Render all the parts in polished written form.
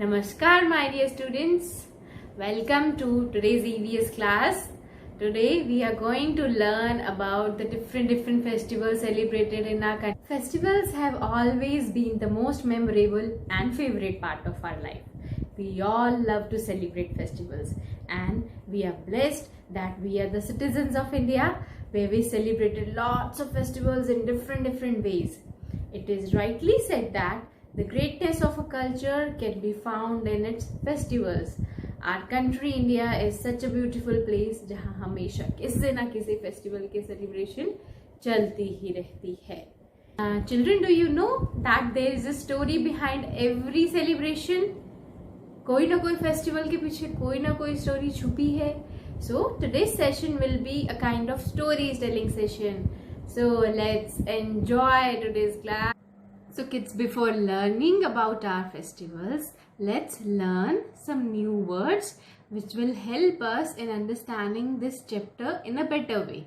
Namaskar, my dear students. Welcome to today's EVS class. Today we are going to learn about the different festivals celebrated in our country. Festivals have always been the most memorable and favorite part of our life. We all love to celebrate festivals, and we are blessed that we are the citizens of India, where we celebrated lots of festivals in different ways. It is rightly said that the greatness of a culture can be found in its festivals. Our country India is such a beautiful place जहाँ हमेशा किसी ना किसी festival के celebration चलती ही रहती है. Children, do you know that there is a story behind every celebration? कोई ना कोई फेस्टिवल के पीछे कोई ना कोई स्टोरी छुपी है. So today's session will be a kind of storytelling session. So let's enjoy today's class. So kids, before learning about our festivals, let's learn some new words which will help us in understanding this chapter in a better way.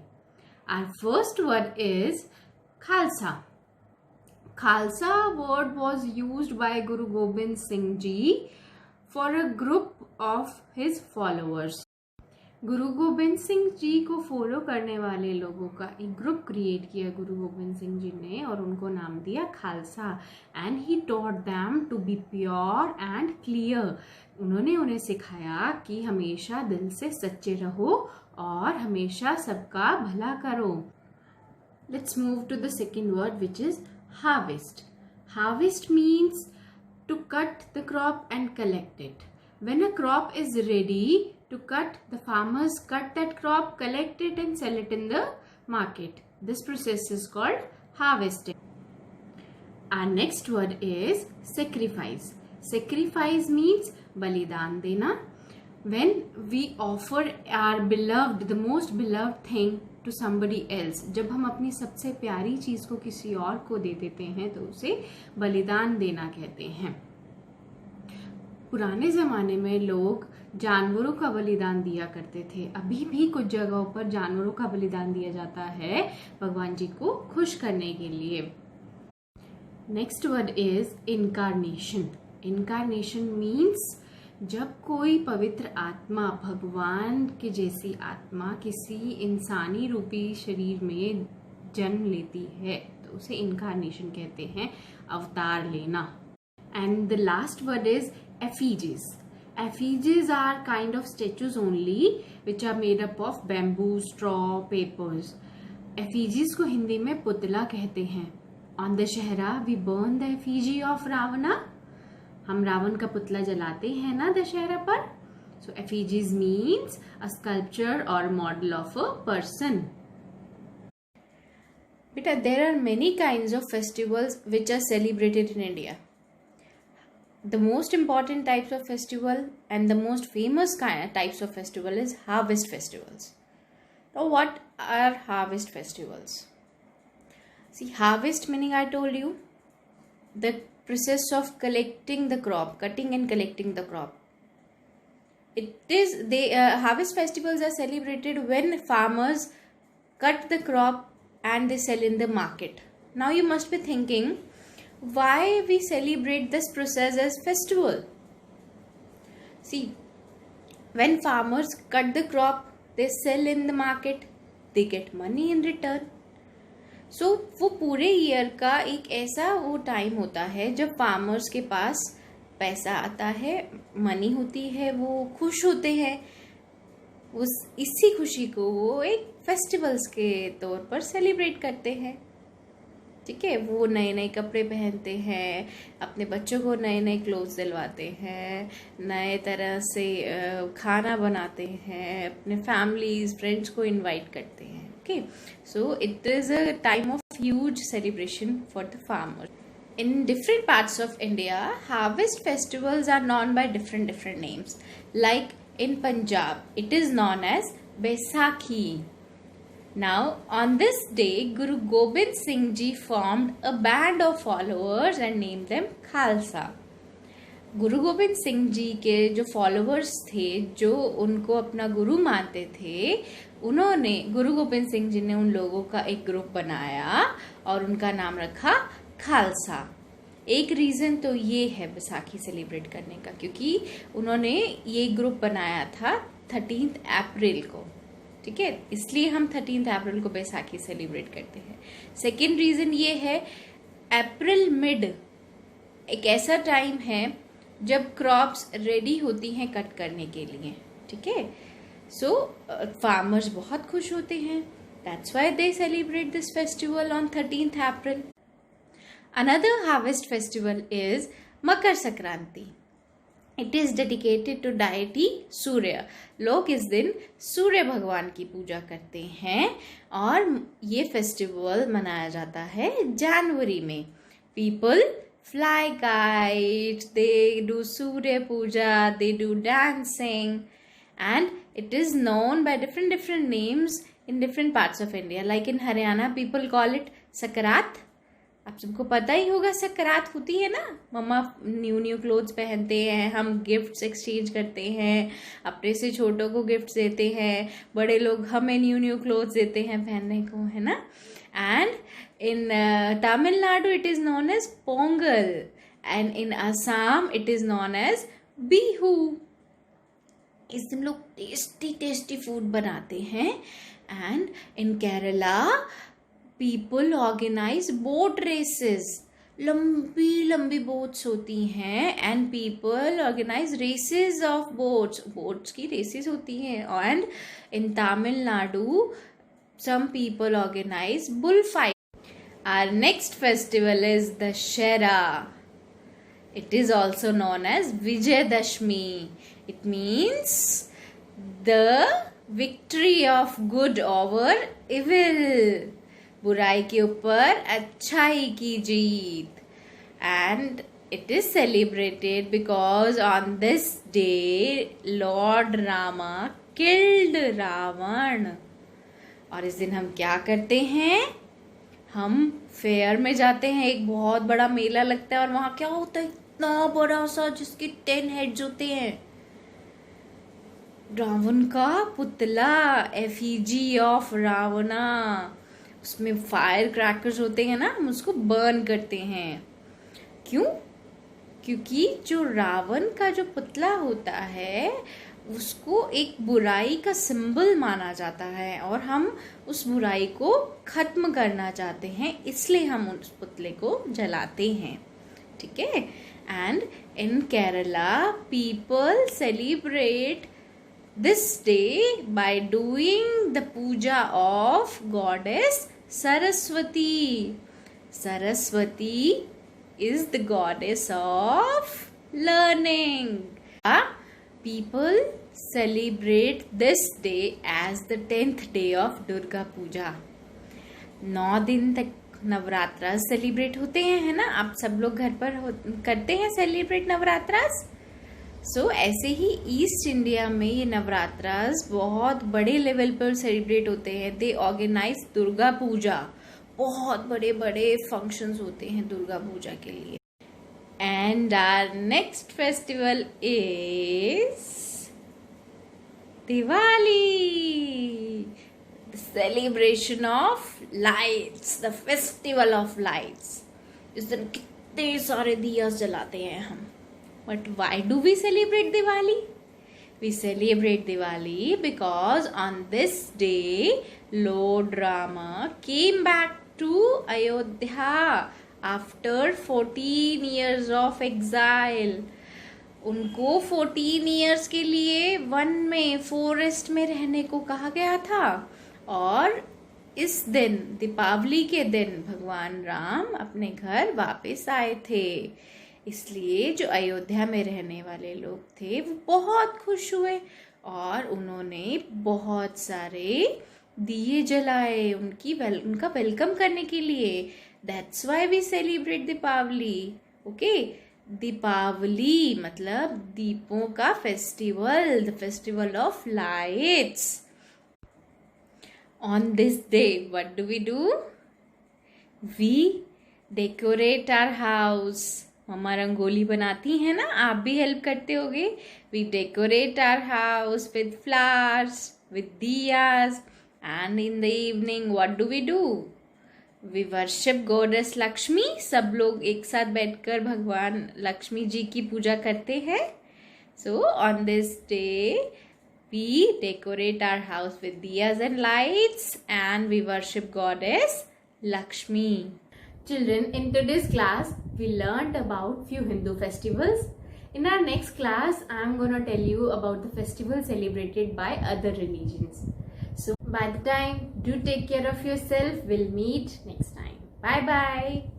Our first word is Khalsa. Khalsa word was used by Guru Gobind Singh Ji for a group of his followers. Guru Gobind Singh ji को follow करने वाले लोगों का एक group create किया गुरु गोबिंद सिंह जी ने और उनको नाम दिया Khalsa. And he taught them to be pure and clear. उन्होंने उन्हें सिखाया कि हमेशा दिल से सच्चे रहो और हमेशा सबका भला करो. Let's move to the second word which is harvest. Harvest means to cut the crop and collect it. When a crop is ready to cut, the farmers cut that crop, collect it and sell it in the market. This process is called harvesting. Our next word is sacrifice. Sacrifice means balidan dena. When we offer our beloved, the most beloved thing to somebody else, जब हम अपनी सबसे प्यारी चीज को किसी और को दे देते हैं तो उसे बलिदान देना कहते हैं. पुराने ज़माने में लोग जानवरों का बलिदान दिया करते थे. अभी भी कुछ जगहों पर जानवरों का बलिदान दिया जाता है भगवान जी को खुश करने के लिए. Next word is incarnation. Incarnation means जब कोई पवित्र आत्मा, भगवान के जैसी आत्मा किसी इंसानी रूपी शरीर में जन्म लेती है तो उसे इनकारनेशन कहते हैं, अवतार लेना. And the last word is effigies. Effigies are kind of statues only which are made up of bamboo, straw, papers. Effigies को हिंदी में पुतला कहते हैं. On Dashehra we burn the effigy of Ravana. हम रावण का पुतला जलाते हैं ना दशहरा पर. So effigies means a sculpture or model of a person. Beta, there are many kinds of festivals which are celebrated in India. The most important types of festival and the most famous types of festival is harvest festivals. Now what are harvest festivals? See, harvest meaning I told you the process of collecting the crop, cutting and collecting the crop. It is harvest festivals are celebrated when farmers cut the crop and they sell in the market. Now you must be thinking, why we celebrate this process as festival? See, when farmers cut the crop, they sell in the market, they get money in return. So वो पूरे year का एक ऐसा वो time होता है जब farmers के पास पैसा आता है, मनी होती है, वो खुश होते हैं. इसी खुशी को वो एक फेस्टिवल्स के तौर पर सेलिब्रेट करते हैं. ठीक है, वो नए नए कपड़े पहनते हैं, अपने बच्चों को नए नए क्लोथ्स दिलवाते हैं, नए तरह से खाना बनाते हैं, अपने फैमिलीज फ्रेंड्स को इनवाइट करते हैं. Okay, so it is a time of huge celebration for the farmer. In different parts of India harvest festivals are known by different names. Like in Punjab it is known as Baisakhi. Now, on this day, Guru Gobind Singh Ji formed a band of followers and named them Khalsa. Guru Gobind Singh ji के जो followers थे, जो उनको अपना गुरु मानते थे, उन्होंने गुरु गोबिंद सिंह जी ने उन लोगों का एक ग्रुप बनाया और उनका नाम रखा खालसा. एक रीज़न तो ये है बैसाखी सेलिब्रेट करने का, क्योंकि उन्होंने ये ग्रुप बनाया था 13 अप्रैल को, ठीक है, इसलिए हम 13 अप्रैल को बैसाखी सेलिब्रेट करते हैं। सेकेंड रीज़न ये है, अप्रैल मिड एक ऐसा टाइम है जब क्रॉप्स रेडी होती हैं कट करने के लिए, ठीक है, सो फार्मर्स बहुत खुश होते हैं, that's why they celebrate this festival on 13 April. Another harvest festival is Makar Sankranti. It is dedicated to deity सूर्य। लोग इस दिन सूर्य भगवान की पूजा करते हैं और ये फेस्टिवल मनाया जाता है जनवरी में। People fly kites, they do Surya Puja, they do dancing, and it is known by different names in different parts of India. Like in Haryana, people call it सकरात। आप सबको पता ही होगा सकरात होती है ना, मम्मा न्यू क्लोथ्स पहनते हैं, हम गिफ्ट्स एक्सचेंज करते हैं, अपने से छोटों को गिफ्ट्स देते हैं, बड़े लोग हमें न्यू क्लोथ्स देते हैं पहनने को, है ना। And in Tamil Nadu it is known as Pongal and in Assam it is known as Bihu. इस दिन लोग टेस्टी फूड बनाते हैं। And in Kerala people organise boat races, लंबी बोट्स होती हैं and people organise races of boats की रेसेस होती हैं। And in Tamil Nadu some people organize bullfight. Our next festival is Dussehra. It is also known as Vijayadashmi. It means the victory of good over evil. बुराई के ऊपर अच्छाई की जीत. And it is celebrated because on this day Lord Rama killed Ravan. और इस दिन हम क्या करते हैं, हम फेयर में जाते हैं, एक बहुत बड़ा मेला लगता है और वहां क्या होता है, इतना बड़ा सा जिसके 10 हेड्स होते हैं, रावण का पुतला, एफिजी ऑफ रावणा, उसमें फायर क्रैकर्स होते हैं ना, हम उसको बर्न करते हैं। क्यों? क्योंकि जो रावण का जो पुतला होता है उसको एक बुराई का सिंबल माना जाता है और हम उस बुराई को खत्म करना चाहते हैं, इसलिए हम उस पुतले को जलाते हैं, ठीक है। And in Kerala people celebrate this day by doing the puja of goddess Saraswati. Saraswati is the goddess of learning. People celebrate this day as the 10th day of Durga Puja. 9 दिन तक नवरात्रा सेलिब्रेट होते हैं, है ना। आप सब लोग घर पर करते हैं सेलिब्रेट नवरात्रास। सो ऐसे ही ईस्ट इंडिया में ये नवरात्रास बहुत बड़े लेवल पर सेलिब्रेट होते हैं। दे ऑर्गेनाइज दुर्गा पूजा, बहुत बड़े बड़े फंक्शंस होते हैं दुर्गा पूजा के लिए। And our next festival is Diwali, the celebration of lights, the festival of lights. इस दिन कितने सारे दिया जलाते हैं हम। But why do we celebrate Diwali? We celebrate Diwali because on this day Lord Rama came back to Ayodhya after 14 years of exile. उनको 14 years के लिए वन में, फॉरेस्ट में रहने को कहा गया था और इस दिन, दीपावली के दिन, भगवान राम अपने घर वापस आए थे। इसलिए जो अयोध्या में रहने वाले लोग थे वो बहुत खुश हुए और उन्होंने बहुत सारे दिए जलाए उनका वेलकम करने के लिए। That's why we celebrate Deepawali, okay? Deepawali मतलब दीपों का festival, the festival of lights. On this day, what do? We decorate our house. मम्मा रंगोली बनाती है ना, आप भी हेल्प करते होगे। We decorate our house with flowers, with diyas, and in the evening, what do? We worship goddess Lakshmi. सब लोग एक साथ बैठकर भगवान लक्ष्मी जी की पूजा करते हैं. So on this day, we decorate our house with diyas and lights, and we worship goddess Lakshmi. Children, in today's class, we learned about few Hindu festivals. In our next class, I am gonna tell you about the festivals celebrated by other religions. So by the time, do take care of yourself. We'll meet next time. Bye bye.